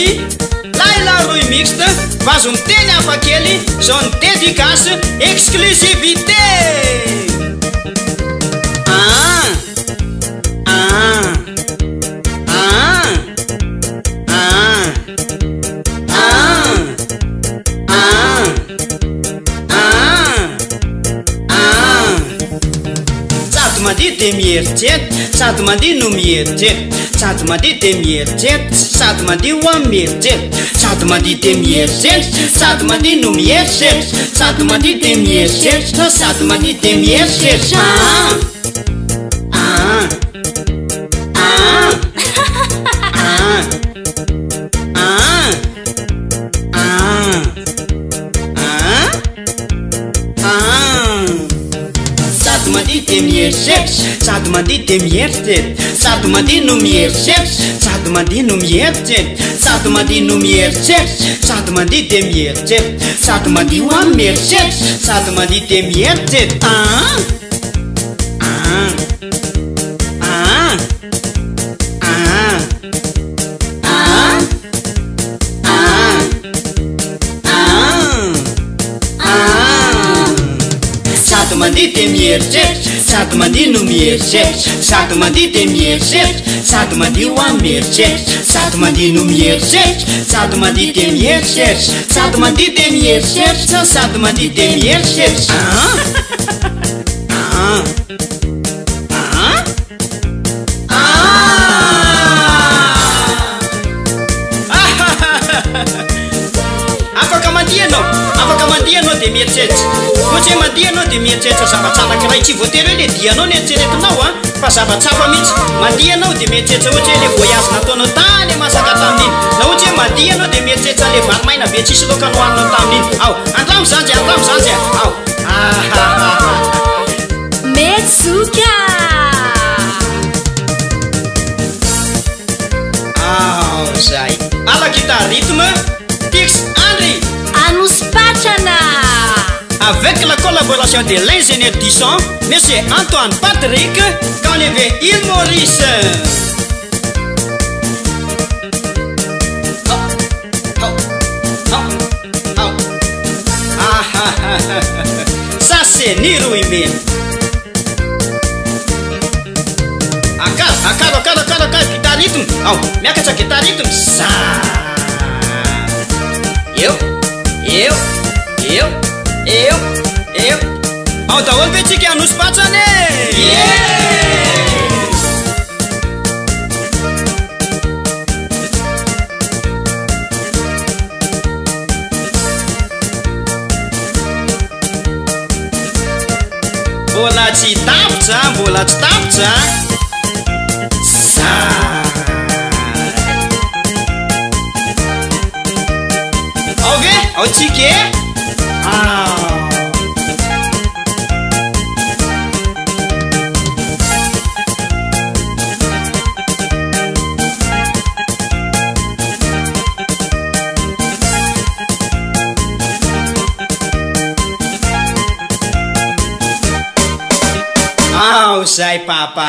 Kely, Laila Roy Mixte, vazo miteny hafakely, zao ny dédicace exclusivité. Sady de mieritreto, sady mandihy no mieritreto, sady mandihy de mieritreto, sady mandihy ho amin'ny mieritreto, sady mandihy de mieritreto, sady mandihy no mieritreto, sady mandihy de mieritreto, sady mandihy de mieritreto. Sady mandihy de mieritreto, sady mandihy de mieritreto, sady mandihy no mieritreto, sady mandihy no mieritreto, sady mandihy no mieritreto, sady mandihy de mieritreto, sady mandihy ho amin'ny mieritreto, sady mandihy de mieritreto. Sady mandihy de mieritreto, sady mandihy no mieritreto, sady mandihy de mieritreto, sady mandihy ho amin'ny mieritreto, sady mandihy no mieritreto, sady mandihy de mieritreto, sady mandihy de mieritreto, sady mandihy de mieritreto. Afaka mandihy anao de mieritreto, ohatry hoe mandihy anao de mieritreto zavatra anankiray, tsy voatery hoe le dianao no eritreretinao fa zavatsafa mihitsy. Mandihy anao de mieritreto ohatry hoe le voyage nataonao tany masaka tamin'iny, na ohatry hoe mandihy anao de mieritreto le varomaina be tsisy laoka nohaninao tamin'iny. Ao andramo zany ao Metsuka. Zay ala guitare rythme Tix Andri Anuspachana. Avec la collaboration de l'ingénieur du son, Monsieur Antoine Patrick, quand il veut il Maurice. Ça c'est Niro Imen. Akara, guitar rythme. Miakatra guitar rythme. Sa. Eu. Ao daholo ve tsika hanospatrany mbola tsy tapitra sa. Ao ve ao tsika zay papa.